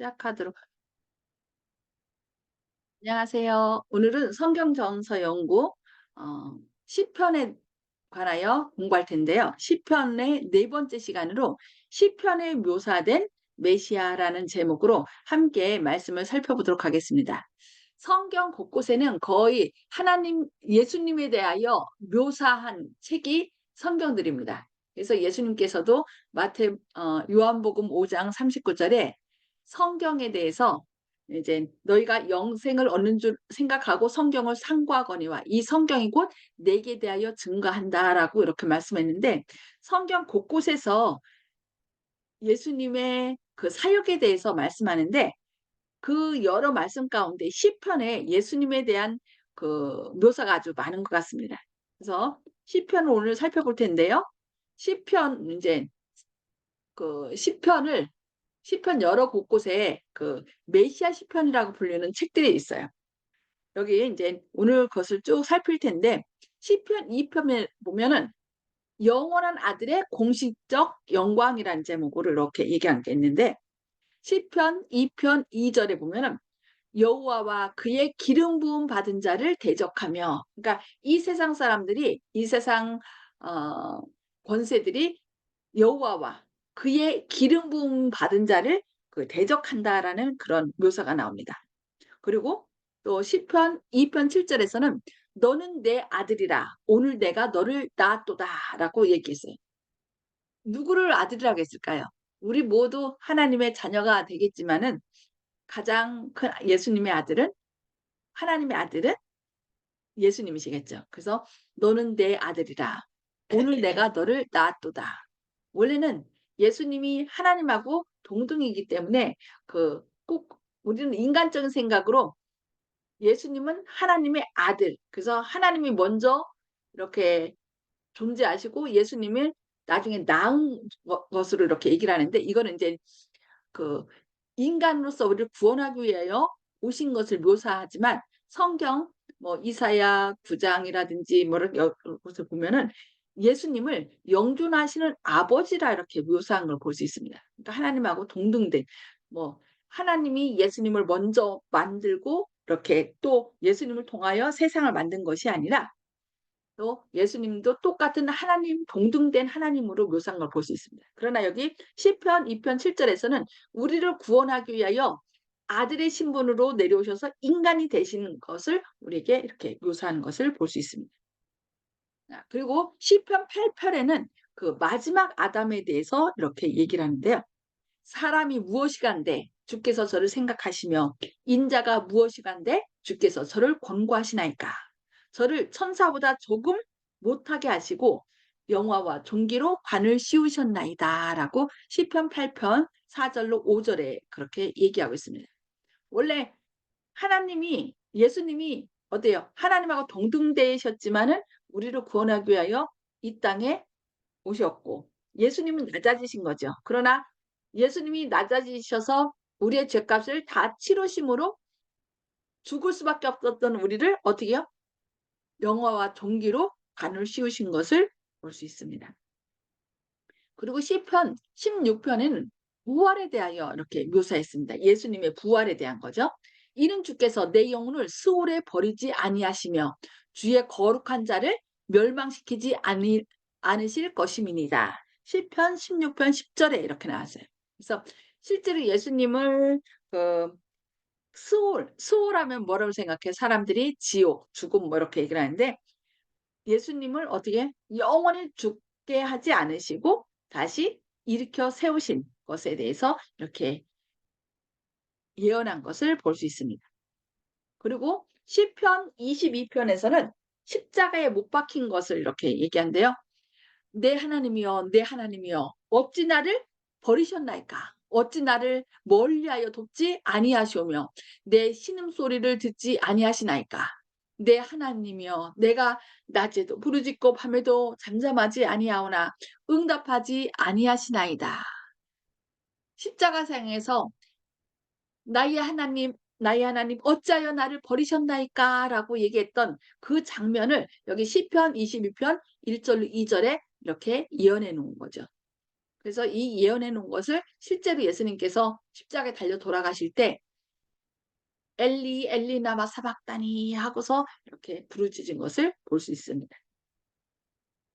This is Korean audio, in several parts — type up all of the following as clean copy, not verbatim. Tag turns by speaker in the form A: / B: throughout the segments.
A: 시작하도록. 안녕하세요. 오늘은 성경전서 연구 시편에 관하여 공부할 텐데요. 시편의 네 번째 시간으로 시편에 묘사된 메시아라는 제목으로 함께 말씀을 살펴보도록 하겠습니다. 성경 곳곳에는 거의 하나님, 예수님에 대하여 묘사한 책이 성경들입니다. 그래서 예수님께서도 요한복음 5장 39절에 성경에 대해서 이제 너희가 영생을 얻는 줄 생각하고 성경을 상고하거니와 이 성경이 곧 내게 대하여 증거한다라고 이렇게 말씀했는데, 성경 곳곳에서 예수님의 그 사역에 대해서 말씀하는데 그 여러 말씀 가운데 시편에 예수님에 대한 그 묘사가 아주 많은 것 같습니다. 그래서 시편을 오늘 살펴볼 텐데요. 시편 이제 그 시편 여러 곳곳에 그 메시아 시편이라고 불리는 책들이 있어요. 여기 이제 오늘 그것을 쭉 살필 텐데, 시편 2편에 보면은 영원한 아들의 공식적 영광이라는 제목으로 이렇게 얘기한 게 있는데, 시편 2편 2절에 보면은 여호와와 그의 기름 부음 받은 자를 대적하며, 그러니까 이 세상 사람들이, 이 세상 어, 권세들이 여호와와 그의 기름 부음 받은 자를 그 대적한다라는 그런 묘사가 나옵니다. 그리고 또 시편 2편 7절에서는 너는 내 아들이라 오늘 내가 너를 낳았도다라고 얘기했어요. 누구를 아들이라고 했을까요? 우리 모두 하나님의 자녀가 되겠지만은 가장 큰 예수님의 아들은, 하나님의 아들은 예수님이시겠죠. 그래서 너는 내 아들이라 오늘 내가 너를 낳았도다. 원래는 예수님이 하나님하고 동등이기 때문에 꼭 우리는 인간적인 생각으로 예수님은 하나님의 아들, 그래서 하나님이 먼저 이렇게 존재하시고 예수님을 나중에 낳은 것으로 이렇게 얘기를 하는데, 이거는 이제 그 인간으로서 우리를 구원하기 위하여 오신 것을 묘사하지만, 성경 뭐 이사야 9장이라든지 뭐 이런 것을 보면은 예수님을 영존하시는 아버지라 이렇게 묘사한 걸 볼 수 있습니다. 그러니까 하나님하고 동등된, 뭐 하나님이 예수님을 먼저 만들고 이렇게 또 예수님을 통하여 세상을 만든 것이 아니라, 또 예수님도 똑같은 하나님, 동등된 하나님으로 묘사한 걸 볼 수 있습니다. 그러나 여기 시편 2편 7절에서는 우리를 구원하기 위하여 아들의 신분으로 내려오셔서 인간이 되시는 것을 우리에게 이렇게 묘사하는 것을 볼 수 있습니다. 그리고 시편 8편에는 그 마지막 아담에 대해서 이렇게 얘기를 하는데요. 사람이 무엇이간데 주께서 저를 생각하시며 인자가 무엇이간데 주께서 저를 권고하시나이까. 저를 천사보다 조금 못하게 하시고 영화와 존귀로 관을 씌우셨나이다 라고 시편 8편 4절로 5절에 그렇게 얘기하고 있습니다. 원래 하나님이, 예수님이 어때요? 하나님하고 동등되셨지만은 우리를 구원하기 위하여 이 땅에 오셨고, 예수님은 낮아지신 거죠. 그러나 예수님이 낮아지셔서 우리의 죄값을 다 치르심으로 죽을 수밖에 없었던 우리를 어떻게 해요? 영화와 존귀로 관을 씌우신 것을 볼 수 있습니다. 그리고 시편 16편에는 부활에 대하여 이렇게 묘사했습니다. 예수님의 부활에 대한 거죠. 이는 주께서 내 영혼을 스올에 버리지 아니하시며 주의 거룩한 자를 멸망시키지 않으실 것임이니이다. 시편 16편 10절에 이렇게 나왔어요. 그래서 실제로 예수님을 그 스올하면 뭐라고 생각해? 사람들이 지옥, 죽음 뭐 이렇게 얘기를 하는데, 예수님을 어떻게 영원히 죽게 하지 않으시고 다시 일으켜 세우신 것에 대해서 이렇게 예언한 것을 볼 수 있습니다. 그리고 시편 22편에서는 십자가에 못 박힌 것을 이렇게 얘기한대요. 내 하나님이여, 내 하나님이여, 어찌 나를 버리셨나이까? 어찌 나를 멀리하여 돕지 아니하시오며 내 신음소리를 듣지 아니하시나이까? 내 하나님이여, 내가 낮에도 부르짖고 밤에도 잠잠하지 아니하오나 응답하지 아니하시나이다. 십자가상에서 나의 하나님 어찌하여 나를 버리셨나이까? 라고 얘기했던 그 장면을 여기 시편 22편 1절로 2절에 이렇게 예언해 놓은 거죠. 그래서 이 예언해 놓은 것을 실제로 예수님께서 십자가에 달려 돌아가실 때 엘리 엘리 나마 사박다니 하고서 이렇게 부르짖은 것을 볼 수 있습니다.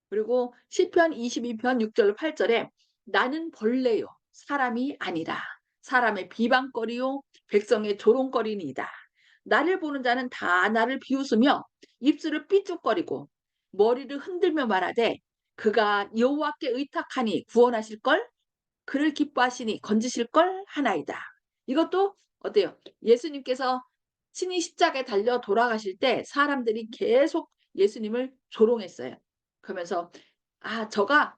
A: 그리고 시편 22편 6절 8절에 나는 벌레요 사람이 아니라 사람의 비방거리요 백성의 조롱거리니이다. 나를 보는 자는 다 나를 비웃으며 입술을 삐죽거리고 머리를 흔들며 말하되 그가 여호와께 의탁하니 구원하실걸 그를 기뻐하시니 건지실걸 하나이다. 이것도 어때요? 예수님께서 친히 십자가에 달려 돌아가실 때 사람들이 계속 예수님을 조롱했어요. 그러면서 저가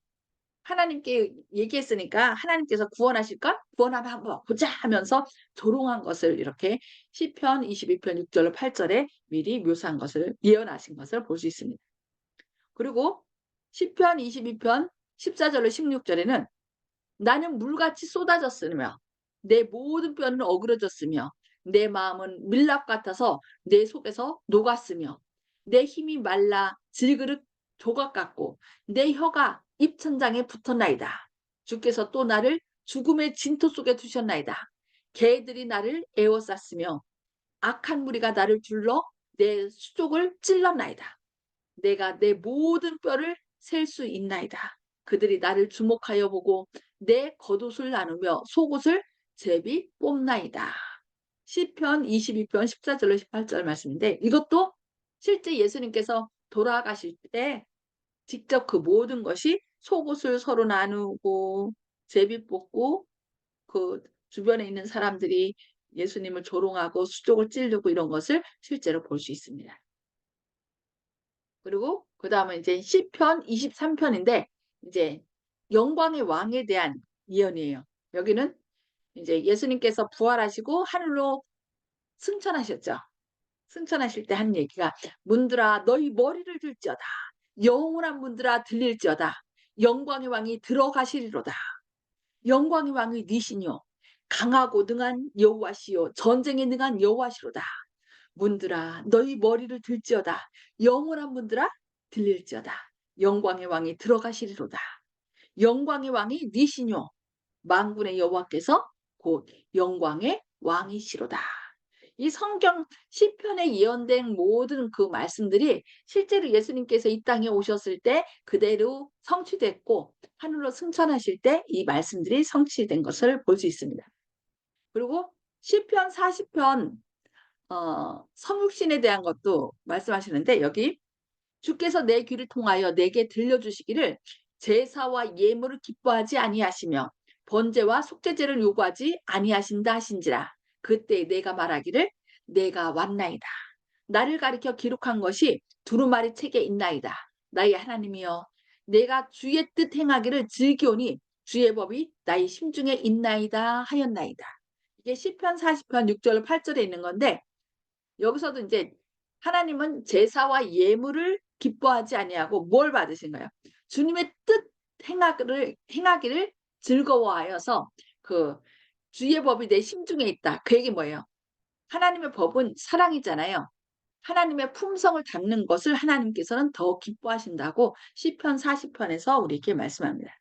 A: 하나님께 얘기했으니까 하나님께서 구원하실까? 구원하면 한번 보자 하면서 조롱한 것을 이렇게 시편 22편 6절 8절에 미리 묘사한 것을 예언하신 것을 볼 수 있습니다. 그리고 시편 22편 14절로 16절에는 나는 물같이 쏟아졌으며 내 모든 뼈는 어그러졌으며 내 마음은 밀랍 같아서 내 속에서 녹았으며 내 힘이 말라 질그릇 조각 같고 내 혀가 입천장에 붙었나이다. 주께서 또 나를 죽음의 진토 속에 두셨나이다. 개들이 나를 에워쌌으며 악한 무리가 나를 둘러 내 수족을 찔렀나이다. 내가 내 모든 뼈를 셀 수 있나이다. 그들이 나를 주목하여 보고 내 겉옷을 나누며 속옷을 제비 뽑나이다. 시편 22편 14절로 18절 말씀인데 이것도 실제 예수님께서 돌아가실 때 직접 그 모든 것이 속옷을 서로 나누고 제비 뽑고 그 주변에 있는 사람들이 예수님을 조롱하고 수족을 찌르고 이런 것을 실제로 볼 수 있습니다. 그리고 그다음에 이제 시편 23편인데 이제 영광의 왕에 대한 예언이에요. 여기는 이제 예수님께서 부활하시고 하늘로 승천하셨죠. 승천하실 때 한 얘기가 문들아 너희 머리를 들지어다. 영원한 문들아 들릴지어다. 영광의 왕이 들어가시리로다. 영광의 왕이 니시뇨. 강하고 능한 여호와시요 전쟁에 능한 여호와시로다. 문들아 너희 머리를 들지어다. 영원한 문들아 들릴지어다. 영광의 왕이 들어가시리로다. 영광의 왕이 니시뇨. 만군의 여호와께서 곧 영광의 왕이시로다. 이 성경 시편에 예언된 모든 그 말씀들이 실제로 예수님께서 이 땅에 오셨을 때 그대로 성취됐고 하늘로 승천하실 때 이 말씀들이 성취된 것을 볼 수 있습니다. 그리고 시편 40편 성육신에 대한 것도 말씀하시는데 여기 주께서 내 귀를 통하여 내게 들려주시기를 제사와 예물을 기뻐하지 아니하시며 번제와 속죄제를 요구하지 아니하신다 하신지라 그때 내가 말하기를 내가 왔나이다. 나를 가리켜 기록한 것이 두루마리 책에 있나이다. 나의 하나님이여 내가 주의 뜻 행하기를 즐기오니 주의 법이 나의 심중에 있나이다 하였나이다. 이게 시편 40편 6절 8절에 있는 건데 여기서도 이제 하나님은 제사와 예물을 기뻐하지 아니하고 뭘 받으신가요? 주님의 뜻 행하기를 즐거워하여서 그 주의 법이 내 심중에 있다. 그 얘기 뭐예요? 하나님의 법은 사랑이잖아요. 하나님의 품성을 담는 것을 하나님께서는 더 기뻐하신다고 시편 40편에서 우리에게 말씀합니다.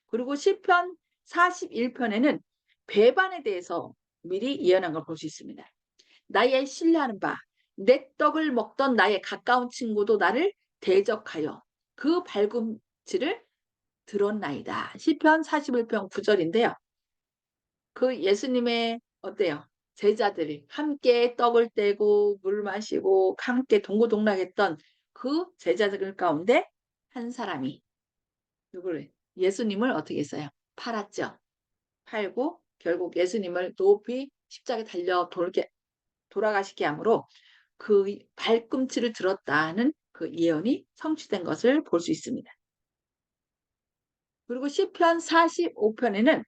A: 그리고 시편 41편에는 배반에 대해서 미리 예언한 걸 볼 수 있습니다. 나의 신뢰하는 바, 내 떡을 먹던 나의 가까운 친구도 나를 대적하여 그 발꿈치를 들었나이다. 시편 41편 9절인데요. 그 예수님의 어때요? 제자들이 함께 떡을 떼고 물 마시고 함께 동고동락했던 그 제자들 가운데 한 사람이 누구를 예수님을 어떻게 했어요? 팔았죠. 팔고 결국 예수님을 높이 십자가에 달려 돌아가시게 함으로 그 발꿈치를 들었다는 그 예언이 성취된 것을 볼 수 있습니다. 그리고 시편 45편에는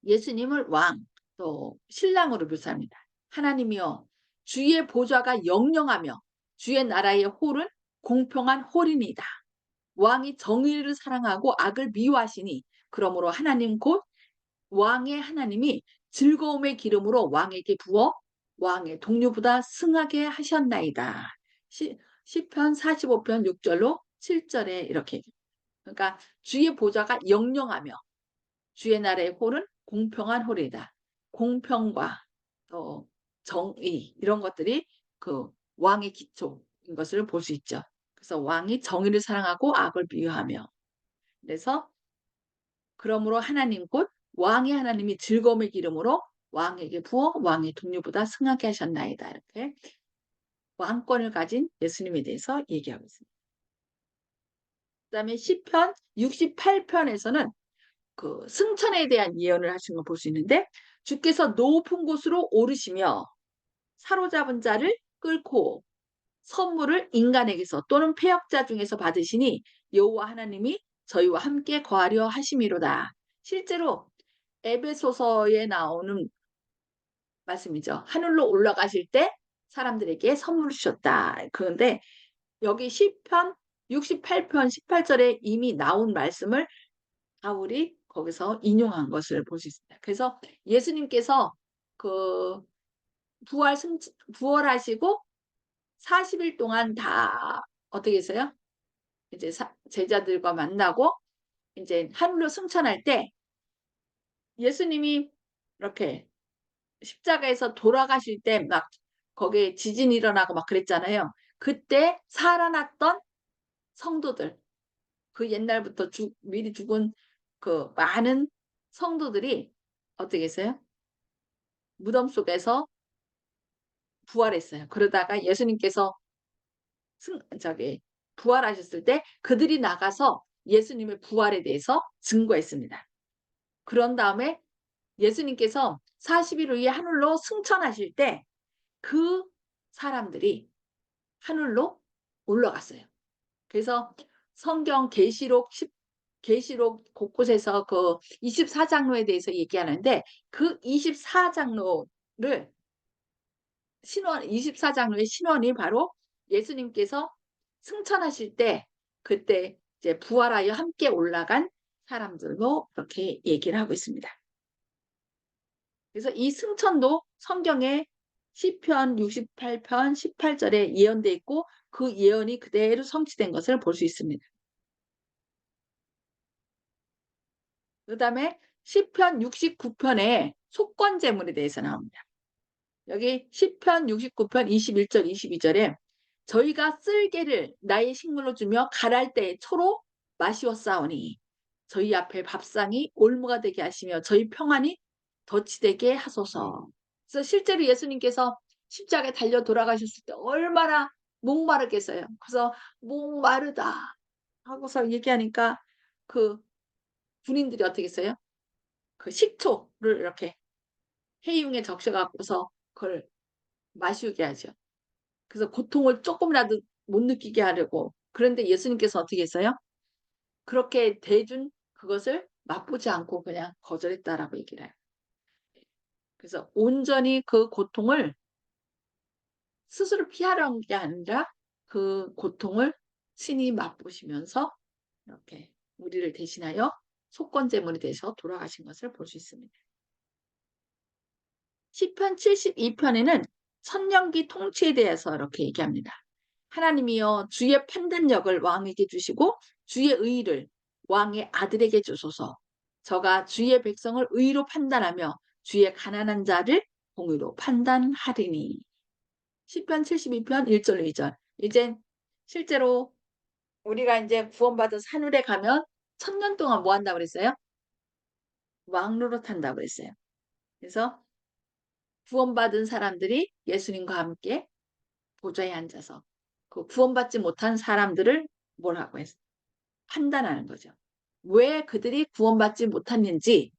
A: 예수님을 왕, 또 신랑으로 묘사합니다. 하나님이여 주의 보좌가 영영하며 주의 나라의 홀은 공평한 홀이니이다. 왕이 정의를 사랑하고 악을 미워하시니 그러므로 하나님 곧 왕의 하나님이 즐거움의 기름으로 왕에게 부어 왕의 동료보다 승하게 하셨나이다. 시편 45편 6절로 7절에 이렇게 그러니까 주의 보좌가 영영하며 주의 나라의 홀은 공평한 홀이다. 공평과 또 정의 이런 것들이 그 왕의 기초인 것을 볼 수 있죠. 그래서 왕이 정의를 사랑하고 악을 비유하며 그래서 그러므로 하나님 곧 왕의 하나님이 즐거움의 기름으로 왕에게 부어 왕의 동료보다 승하게 하셨나이다. 이렇게 왕권을 가진 예수님에 대해서 얘기하고 있습니다. 그다음에 시편 68편에서는 그 승천에 대한 예언을 하신 걸 볼 수 있는데 주께서 높은 곳으로 오르시며 사로잡은 자를 끌고 선물을 인간에게서 또는 패역자 중에서 받으시니 여호와 하나님이 저희와 함께 거하려 하심이로다. 실제로 에베소서에 나오는 말씀이죠. 하늘로 올라가실 때 사람들에게 선물을 주셨다. 그런데 여기 시편 68편 18절에 이미 나온 말씀을 바울이 거기서 인용한 것을 볼 수 있습니다. 그래서 예수님께서 그 부활하시고 40일 동안 다 어떻게 했어요? 이제 제자들과 만나고 이제 하늘로 승천할 때 예수님이 이렇게 십자가에서 돌아가실 때 막 거기에 지진이 일어나고 막 그랬잖아요. 그때 살아났던 성도들, 그 옛날부터 미리 죽은 그 많은 성도들이 어떻게 했어요? 무덤 속에서 부활했어요. 그러다가 예수님께서 부활하셨을 때 그들이 나가서 예수님의 부활에 대해서 증거했습니다. 그런 다음에 예수님께서 40일 후에 하늘로 승천하실 때 그 사람들이 하늘로 올라갔어요. 그래서 성경 계시록 곳곳에서 그 24장로에 대해서 얘기하는데 그 24장로를 24장로의 신원이 바로 예수님께서 승천하실 때 그때 이제 부활하여 함께 올라간 사람들로 그렇게 얘기를 하고 있습니다. 그래서 이 승천도 성경에 시편 68편 18절에 예언돼 있고 그 예언이 그대로 성취된 것을 볼 수 있습니다. 그 다음에 시편 69편에 속건제물에 대해서 나옵니다. 여기 시편 69편 21절 22절에 저희가 쓸개를 나의 식물로 주며 갈할 때의 초로 마시었사오니 저희 앞에 밥상이 올무가 되게 하시며 저희 평안이 덫이 되게 하소서. 그래서 실제로 예수님께서 십자가에 달려 돌아가셨을 때 얼마나 목마르겠어요. 그래서 목마르다 하고서 얘기하니까 그 군인들이 어떻게 했어요? 그 식초를 이렇게 해융에 적셔갖고서 그걸 마시게 하죠. 그래서 고통을 조금이라도 못 느끼게 하려고. 그런데 예수님께서 어떻게 했어요? 그렇게 대준 그것을 맛보지 않고 그냥 거절했다라고 얘기를 해요. 그래서 온전히 그 고통을 스스로 피하려는 게 아니라 그 고통을 친히 맛보시면서 이렇게 우리를 대신하여 속건제물에 대해서 돌아가신 것을 볼 수 있습니다. 시편 72편에는 천년기 통치에 대해서 이렇게 얘기합니다. 하나님이여 주의 판단력을 왕에게 주시고 주의 의를 왕의 아들에게 주소서. 저가 주의 백성을 의로 판단하며 주의 가난한 자를 공의로 판단하리니. 시편 72편 1절 2절. 이제 실제로 우리가 이제 구원받은 하늘에 가면 1000년 동안 뭐 한다고 그랬어요? 왕로로 탄다고 그랬어요. 그래서 구원받은 사람들이 예수님과 함께 보좌에 앉아서 그 구원받지 못한 사람들을 뭐라고 했어요? 판단하는 거죠. 왜 그들이 구원받지 못했는지.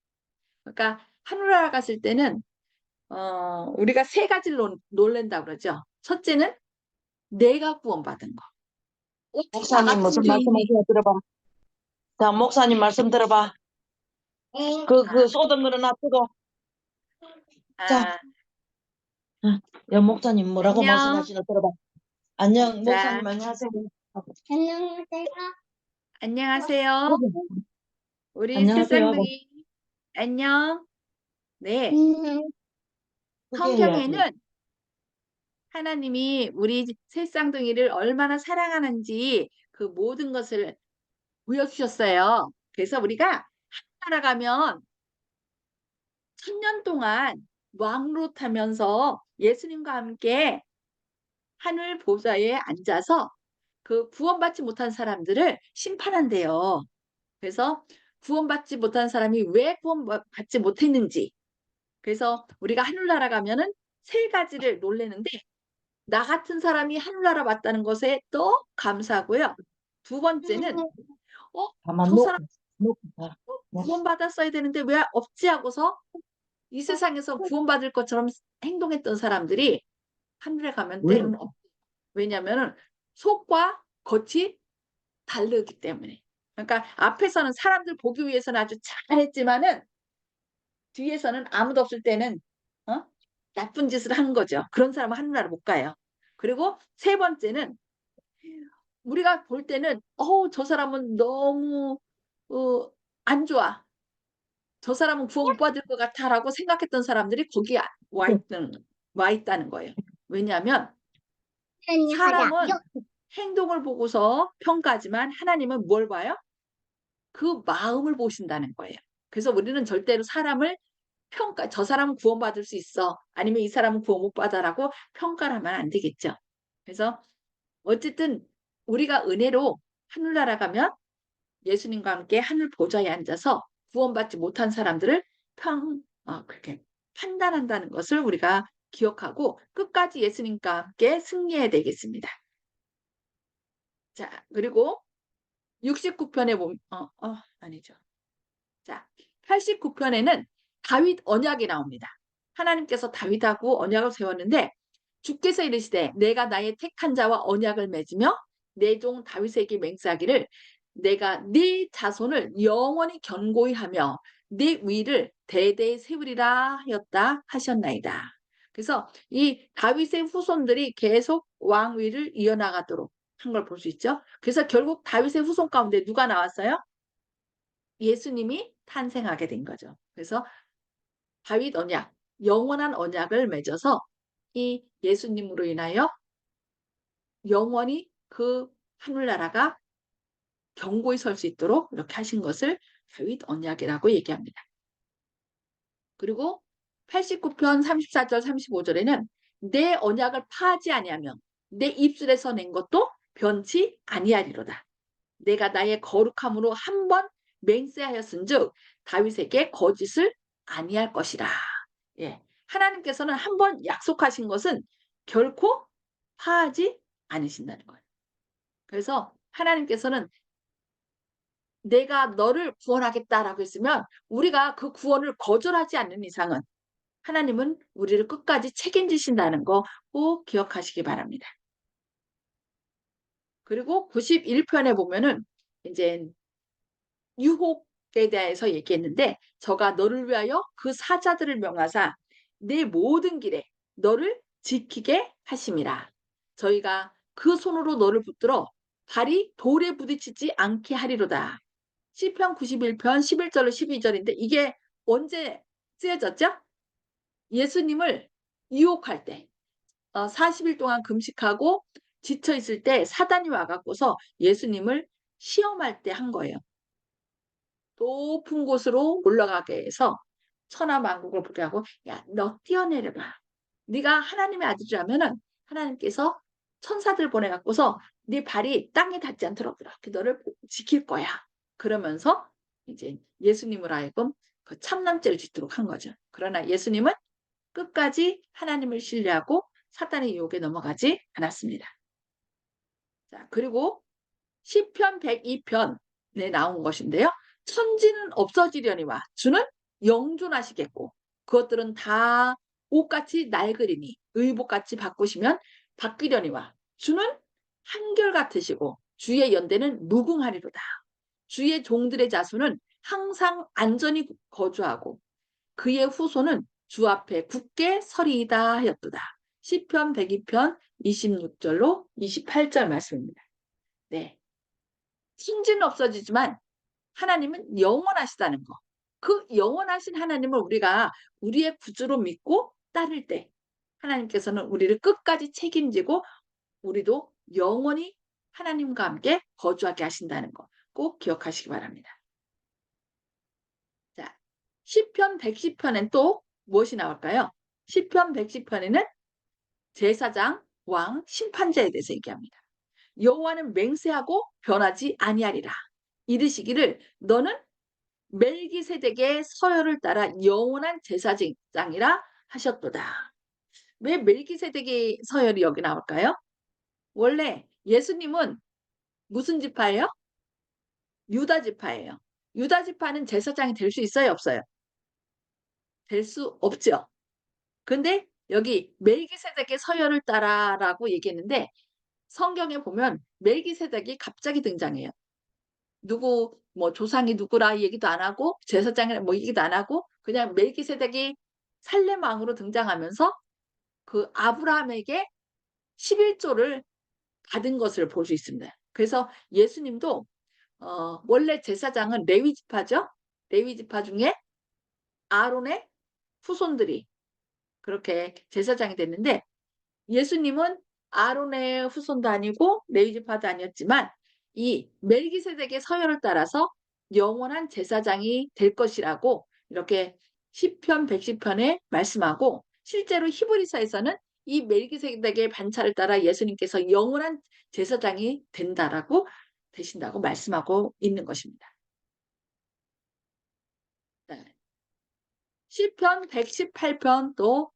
A: 그러니까 하늘나라 갔을 때는 우리가 세 가지를 놀랜다고 그러죠. 첫째는 내가 구원받은 거. 나
B: 목사님
A: 같은
B: 무슨
A: 죄인이
B: 말씀하시나 들어봐. 자, 목사님 말씀 들어봐. 그 쏟은 거는 놔두고. 자,
A: 아,
B: 여 목사님 뭐라고
A: 안녕.
B: 말씀하시나 들어봐. 안녕,
A: 자,
B: 목사님 안녕하세요.
C: 안녕하세요.
A: 안녕하세요. 우리
B: 안녕하세요 하고
A: 새쌍둥이 안녕. 네,
C: 음,
B: 크게 해야지.
A: 성경에는 하나님이 우리 새쌍둥이를 얼마나 사랑하는지 그 모든 것을 보여주셨어요. 그래서 우리가 하나라 가면 1000년 동안 왕으로 타면서 예수님과 함께 하늘 보좌에 앉아서 그 구원받지 못한 사람들을 심판한대요. 그래서 구원받지 못한 사람이 왜 구원받지 못했는지, 그래서 우리가 하늘나라 가면은 세 가지를 놀래는데, 나 같은 사람이 하늘나라 왔다는 것에 또 감사하고요. 두 번째는
B: 가만
A: 저 사람
B: 놓고 봐.
A: 구원받았어야 되는데 왜 없지 하고서 이 세상에서 구원받을 것처럼 행동했던 사람들이 하늘에 가면
B: 왜?
A: 때로는 왜냐하면 속과 겉이 다르기 때문에. 그러니까 앞에서는 사람들 보기 위해서는 아주 잘했지만은 뒤에서는 아무도 없을 때는 나쁜 짓을 하는 거죠. 그런 사람은 하늘나라 못 가요. 그리고 세 번째는 우리가 볼 때는 저 사람은 너무 안 좋아. 저 사람은 구원 못 받을 것 같아라고 생각했던 사람들이 거기에 와 있다는 거예요. 왜냐하면 사람은 행동을 보고서 평가하지만 하나님은 뭘 봐요? 그 마음을 보신다는 거예요. 그래서 우리는 절대로 사람을 저 사람은 구원받을 수 있어. 아니면 이 사람은 구원 못 받아라고 평가를 하면 안 되겠죠. 그래서 어쨌든 우리가 은혜로 하늘나라 가면 예수님과 함께 하늘 보좌에 앉아서 구원받지 못한 사람들을 그렇게 판단한다는 것을 우리가 기억하고 끝까지 예수님과 함께 승리해야 되겠습니다. 자, 그리고 69편에 보면, 아니죠. 자, 89편에는 다윗 언약이 나옵니다. 하나님께서 다윗하고 언약을 세웠는데 주께서 이르시되 내가 나의 택한 자와 언약을 맺으며 내 종 다윗에게 맹세하기를 내가 네 자손을 영원히 견고히 하며 네 위를 대대에 세우리라 하였다 하셨나이다. 그래서 이 다윗의 후손들이 계속 왕위를 이어나가도록 한 걸 볼 수 있죠. 그래서 결국 다윗의 후손 가운데 누가 나왔어요? 예수님이 탄생하게 된 거죠. 그래서 다윗 언약, 영원한 언약을 맺어서 이 예수님으로 인하여 영원히 그 하늘나라가 견고히 설 수 있도록 이렇게 하신 것을 다윗 언약이라고 얘기합니다. 그리고 89편 34절 35절에는 내 언약을 파하지 아니하며 내 입술에서 낸 것도 변치 아니하리로다. 내가 나의 거룩함으로 한 번 맹세하였은즉 다윗에게 거짓을 아니할 것이라. 예, 하나님께서는 한 번 약속하신 것은 결코 파하지 않으신다는 거예요. 그래서 하나님께서는 내가 너를 구원하겠다라고 했으면 우리가 그 구원을 거절하지 않는 이상은 하나님은 우리를 끝까지 책임지신다는 거 꼭 기억하시기 바랍니다. 그리고 91편에 보면은 이제 유혹에 대해서 얘기했는데 저가 너를 위하여 그 사자들을 명하사 내 모든 길에 너를 지키게 하심이라. 저희가 그 손으로 너를 붙들어 발이 돌에 부딪히지 않게 하리로다. 시편 91편 11절로 12절인데 이게 언제 쓰여졌죠? 예수님을 유혹할 때 40일 동안 금식하고 지쳐있을 때 사단이 와갖고서 예수님을 시험할 때 한 거예요. 높은 곳으로 올라가게 해서 천하만국을 보게 하고 야, 너 뛰어내려봐. 네가 하나님의 아들이라면은 하나님께서 천사들 보내갖고서 네 발이 땅에 닿지 않도록 이렇게 너를 지킬 거야. 그러면서 이제 예수님을 하여금 그 참남죄를 짓도록 한 거죠. 그러나 예수님은 끝까지 하나님을 신뢰하고 사탄의 유혹에 넘어가지 않았습니다. 자, 그리고 시편 102편에 나온 것인데요. 천지는 없어지려니와 주는 영존하시겠고 그것들은 다 옷같이 낡으리니 의복같이 바뀌려니와 주는 한결같으시고 주의 연대는 무궁하리로다. 주의 종들의 자손은 항상 안전히 거주하고 그의 후손은 주 앞에 굳게 서리이다 하였도다. 시편 102편 26절로 28절 말씀입니다. 네. 천지는 없어지지만 하나님은 영원하시다는 거. 그 영원하신 하나님을 우리가 우리의 구주로 믿고 따를 때 하나님께서는 우리를 끝까지 책임지고 우리도 영원히 하나님과 함께 거주하게 하신다는 거. 꼭 기억하시기 바랍니다. 자, 시편 110편엔 또 무엇이 나올까요? 시편 110편에는 제사장, 왕, 심판자에 대해서 얘기합니다. 여호와는 맹세하고 변하지 아니하리라. 이르시기를 너는 멜기세덱의 서열을 따라 영원한 제사장이라 하셨도다. 왜 멜기세덱의 서열이 여기 나올까요? 원래 예수님은 무슨 지파예요? 유다 지파예요. 유다 지파는 제사장이 될 수 있어요, 없어요? 될 수 없죠. 근데 여기 멜기세덱의 서열을 따라라고 얘기했는데 성경에 보면 멜기세덱이 갑자기 등장해요. 누구 뭐 조상이 누구라 얘기도 안 하고 제사장이라 뭐 얘기도 안 하고 그냥 멜기세덱이 살렘 왕으로 등장하면서 그 아브라함에게 11조를 받은 것을 볼 수 있습니다. 그래서 예수님도 원래 제사장은 레위 지파죠. 레위 지파 중에 아론의 후손들이 그렇게 제사장이 됐는데 예수님은 아론의 후손도 아니고 레위 지파도 아니었지만 이 멜기세덱의 서열을 따라서 영원한 제사장이 될 것이라고 이렇게 시편 110편에 말씀하고 실제로 히브리서에서는 이 멜기세덱의 반차를 따라 예수님께서 영원한 제사장이 된다라고 되신다고 말씀하고 있는 것입니다. 네. 시편 118편 또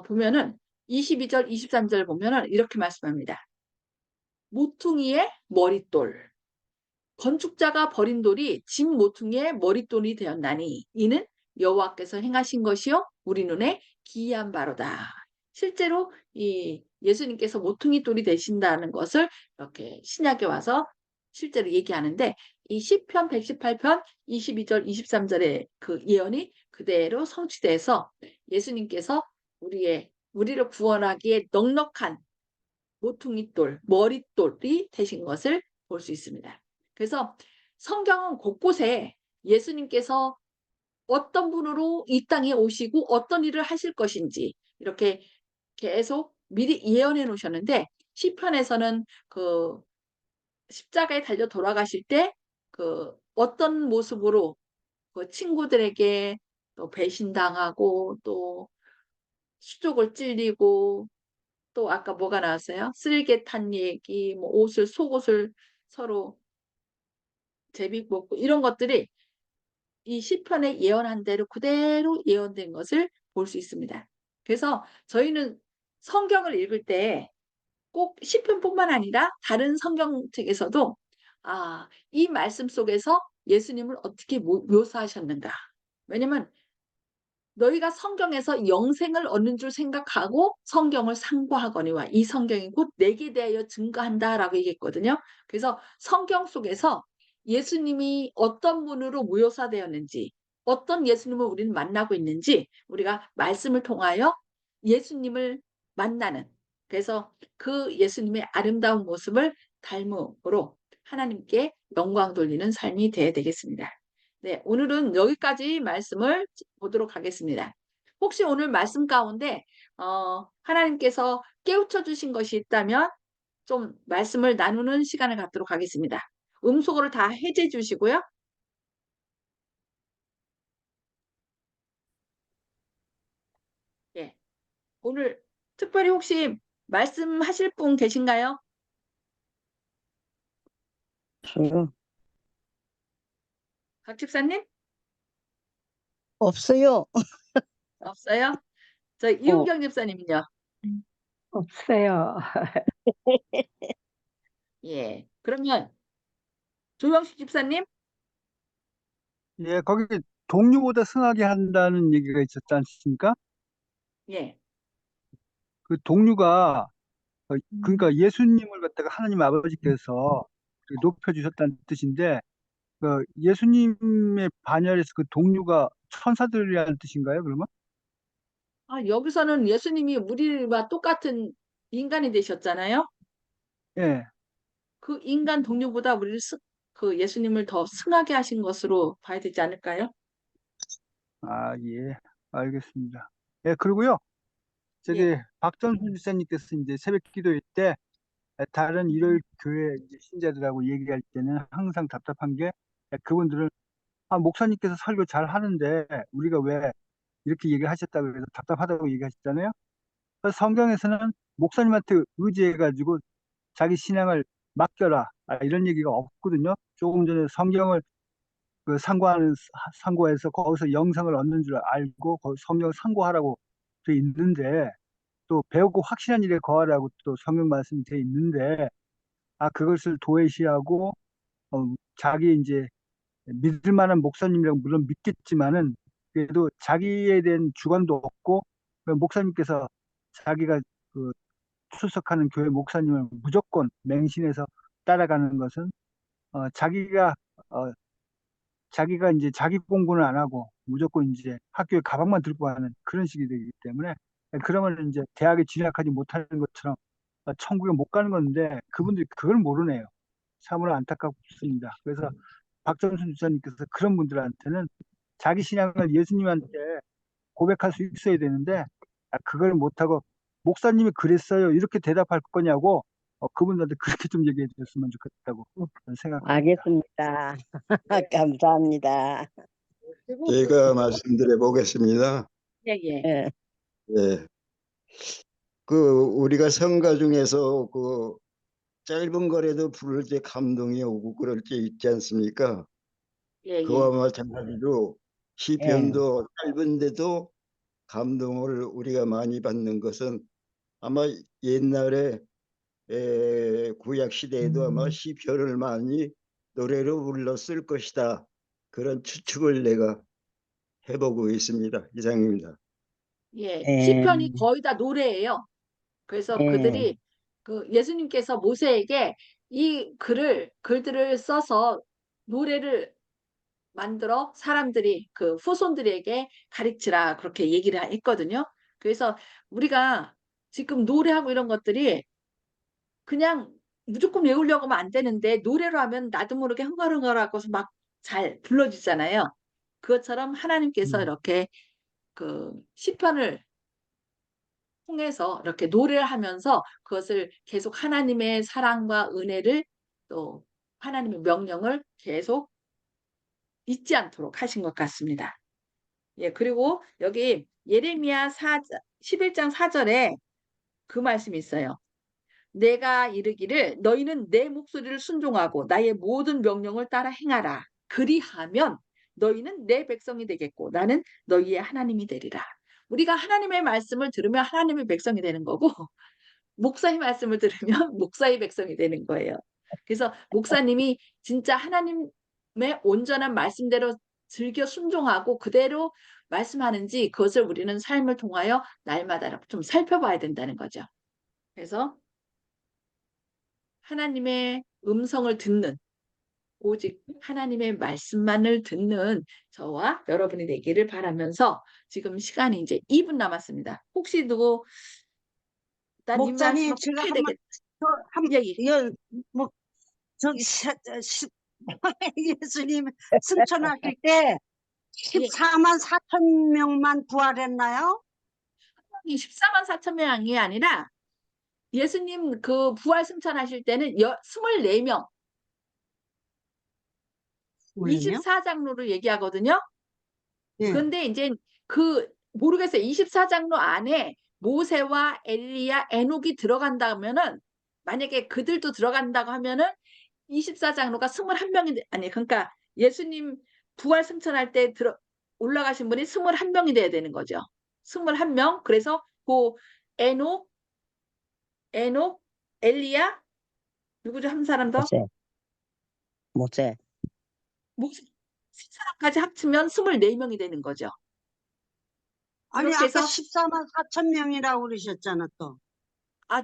A: 보면은 22절, 23절 보면은 이렇게 말씀합니다. 모퉁이의 머릿돌. 건축자가 버린 돌이 집 모퉁이의 머릿돌이 되었나니 이는 여호와께서 행하신 것이요 우리 눈에 기이한 바로다. 실제로 이 예수님께서 모퉁이 돌이 되신다는 것을 이렇게 신약에 와서 실제로 얘기하는데 이 시편 118편 22절 23절의 그 예언이 그대로 성취돼서 예수님께서 우리를 구원하기에 넉넉한 모퉁이돌, 머릿돌이 되신 것을 볼 수 있습니다. 그래서 성경은 곳곳에 예수님께서 어떤 분으로 이 땅에 오시고 어떤 일을 하실 것인지 이렇게 계속 미리 예언해 놓으셨는데 시편에서는 그 십자가에 달려 돌아가실 때 그 어떤 모습으로 그 친구들에게 또 배신당하고 또 수족을 찔리고 또 아까 뭐가 나왔어요? 쓸개 탄 얘기, 뭐 옷을 속옷을 서로 제비 뽑고 이런 것들이 이 시편에 예언한 대로 그대로 예언된 것을 볼 수 있습니다. 그래서 저희는 성경을 읽을 때 꼭 시편뿐만 아니라 다른 성경책에서도 이 말씀 속에서 예수님을 어떻게 묘사하셨는가. 왜냐면 너희가 성경에서 영생을 얻는 줄 생각하고 성경을 상고하거니와 이 성경이 곧 내게 대하여 증거한다라고 얘기했거든요. 그래서 성경 속에서 예수님이 어떤 분으로 묘사되었는지 어떤 예수님을 우리는 만나고 있는지 우리가 말씀을 통하여 예수님을 만나는 그래서 그 예수님의 아름다운 모습을 닮음으로 하나님께 영광 돌리는 삶이 되어야 되겠습니다. 네, 오늘은 여기까지 말씀을 보도록 하겠습니다. 혹시 오늘 말씀 가운데 하나님께서 깨우쳐 주신 것이 있다면 좀 말씀을 나누는 시간을 갖도록 하겠습니다. 음소거를 다 해제해 주시고요. 예, 오늘 특별히 혹시 말씀하실 분 계신가요?
B: 저요?
A: 박 집사님?
B: 없어요.
A: 없어요? 저
B: 어,
A: 이은경 집사님은요?
D: 없어요.
A: 예, 그러면 조영식 집사님?
E: 예, 거기 동료보다 승하게 한다는 얘기가 있었지 않습니까?
A: 예,
E: 그 동료가 그러니까 예수님을 갖다가 하나님 아버지께서 높여주셨다는 뜻인데 그 예수님의 반열에서 그 동료가 천사들이라는 뜻인가요, 그러면?
A: 여기서는 예수님이 우리와 똑같은 인간이 되셨잖아요.
E: 예.
A: 그 인간 동료보다 그 예수님을 더 승하게 하신 것으로 봐야 되지 않을까요?
E: 아, 예. 알겠습니다. 예, 그리고요. 저기
A: 예,
E: 박전순 집사님께서 이제 새벽 기도회 때 다른 일요일 교회 이제 신자들하고 얘기할 때는 항상 답답한 게 그분들은 목사님께서 설교 잘 하는데 우리가 왜 이렇게 얘기하셨다고 해서 답답하다고 얘기하셨잖아요. 그래서 성경에서는 목사님한테 의지해가지고 자기 신앙을 맡겨라 이런 얘기가 없거든요. 조금 전에 성경을 상고해서 거기서 영성을 얻는 줄 알고 성경 상고하라고 돼 있는데 또 배우고 확신한 일에 거하라고 또 성경 말씀이 돼 있는데 그것을 도외시하고 자기 이제 믿을 만한 목사님이라고 물론 믿겠지만은 그래도 자기에 대한 주관도 없고 그 목사님께서 자기가 그 출석하는 교회 목사님을 무조건 맹신해서 따라가는 것은 자기가 어, 자기가 이제 자기 공부는 안 하고 무조건 이제 학교에 가방만 들고 가는 그런 식이 되기 때문에 그러면 이제 대학에 진학하지 못하는 것처럼 천국에 못 가는 건데 그분들이 그걸 모르네요. 참으로 안타깝습니다. 그래서 박정순 주사님께서 그런 분들한테는 자기 신앙을 예수님한테 고백할 수 있어야 되는데 그걸 못하고 목사님이 그랬어요 이렇게 대답할 거냐고 그분들한테 그렇게 좀 얘기해 줬으면 좋겠다고 생각합니다.
D: 알겠습니다. 감사합니다.
F: 제가 말씀드려 보겠습니다.
A: 예, 예.
D: 예.
F: 예. 우리가 성가 중에서 짧은 거라도 부를 때 감동이 오고 그럴 때 있지 않습니까?
A: 예,
F: 그와
A: 예.
F: 마찬가지로 시편도 짧은데도 감동을 우리가 많이 받는 것은 아마 옛날에 구약 시대에도 아마 시편을 많이 노래로 불렀을 것이다. 그런 추측을 내가 해보고 있습니다. 이상입니다.
A: 예.
D: 예.
A: 시편이 거의 다 노래예요. 그래서
D: 예.
A: 그들이 예수님께서 모세에게 이 글들을 써서 노래를 만들어 사람들이 후손들에게 가르치라 그렇게 얘기를 했거든요. 그래서 우리가 지금 노래하고 이런 것들이 그냥 무조건 외우려고 하면 안 되는데 노래로 하면 나도 모르게 흥얼흥얼하고서 막 잘 불러지잖아요. 그것처럼 하나님께서 이렇게 시편을 통해서 이렇게 노래를 하면서 그것을 계속 하나님의 사랑과 은혜를 또 하나님의 명령을 계속 잊지 않도록 하신 것 같습니다. 예, 그리고 여기 예레미야 11장 4절에 그 말씀이 있어요. 내가 이르기를 너희는 내 목소리를 순종하고 나의 모든 명령을 따라 행하라. 그리하면 너희는 내 백성이 되겠고 나는 너희의 하나님이 되리라. 우리가 하나님의 말씀을 들으면 하나님의 백성이 되는 거고 목사의 말씀을 들으면 목사의 백성이 되는 거예요. 그래서 목사님이 진짜 하나님의 온전한 말씀대로 즐겨 순종하고 그대로 말씀하는지 그것을 우리는 삶을 통하여 날마다 좀 살펴봐야 된다는 거죠. 그래서 하나님의 음성을 듣는 오직 하나님의 말씀만을 듣는 저와 여러분이 되기를 바라면서 지금 시간이 이제 2분 남았습니다. 혹시 누구 난 이
B: 목사님,
A: 말씀을 꼭
B: 제가
A: 해야
B: 한번
A: 되겠다. 예, 예.
B: 뭐 저기 예수님 승천하실 때
A: 예.
B: 14만 4천 명만 부활했나요?
A: 14만 4천 명이 아니라 예수님 부활 승천하실 때는 24명,
B: 24명?
A: 24장로로 얘기하거든요.
B: 예.
A: 근데 이제 모르겠어요. 24장로 안에 모세와 엘리야, 에녹이 들어간다면은 만약에 그들도 들어간다고 하면은 24장로가 21명이 아니 그러니까 예수님 부활 승천할 때 올라가신 분이 21명이 돼야 되는 거죠. 21명. 그래서 에녹, 엘리야, 누구죠? 한 사람 더?
D: 모세.
A: 모세. 10사람까지 합치면 24명이 되는 거죠.
B: 아니
A: 그렇게
B: 아까
A: 해서
B: 14만 4천 명이라고 그러셨잖아 또.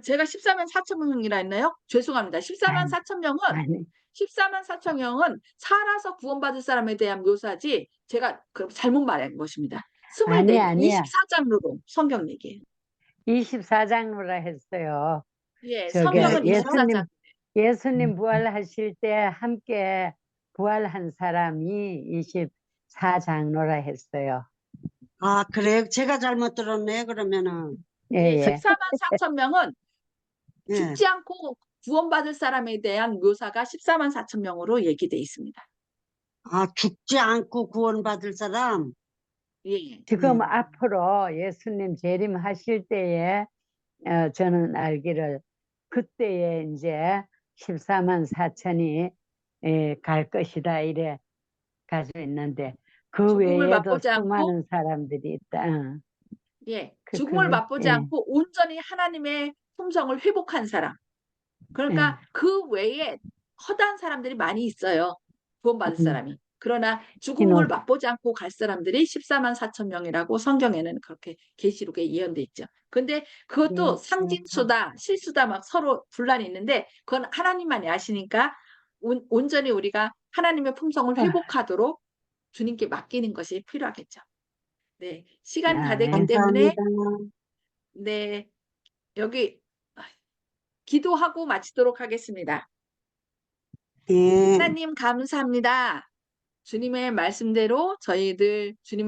A: 제가 14만 4천 명이라 했나요? 죄송합니다. 14만 4천 명은
D: 아니,
A: 14만 4천 명은 살아서 구원받을 사람에 대한 묘사지 제가 잘못 말한 것입니다. 24명,
D: 아니야.
A: 24장로로 성경 얘기예요.
D: 24장로라 했어요.
A: 예,
D: 저기
A: 성경은 24장.
D: 예수님 부활하실 때 함께 부활한 사람이 24장로라 했어요.
B: 아 그래요? 제가 잘못 들었네 그러면은.
A: 예,
D: 예, 예.
A: 14만 4천 명은
B: 예.
A: 죽지 않고 구원받을 사람에 대한 묘사가 14만 4천 명으로 얘기돼 있습니다.
B: 아, 죽지 않고 구원받을 사람.
A: 예.
D: 지금
B: 네.
D: 앞으로 예수님 재림하실 때에 저는 알기를 그때에 이제 14만 4천이 갈 것이다 이래 가지고 있는데 그
A: 죽음을
D: 외에도
A: 맛보지 않고
D: 수많은 사람들이 있다. 응.
A: 예,
D: 그-
A: 죽음을
D: 그게-
A: 맛보지
D: 예.
A: 않고 온전히 하나님의 품성을 회복한 사람. 그러니까
D: 예.
A: 그 외에 허다한 사람들이 많이 있어요. 구원받을
D: 음.
A: 사람이. 그러나 죽음을
D: 기노-
A: 맛보지 않고 갈 사람들이 14만 4천 명이라고 성경에는 그렇게 계시록에 예언돼 있죠. 근데 그것도 상징수다, 실수다 막 서로 분란이 있는데 그건 하나님만이 아시니까 온전히 우리가 하나님의 품성을 회복하도록 주님께 맡기는 것이 필요하겠죠. 네, 시간이 다 됐기
D: 아멘.
A: 때문에
B: 감사합니다.
A: 네, 여기 기도하고 마치도록 하겠습니다.
B: 예.
A: 하나님 감사합니다. 주님의 말씀대로 저희들 주님을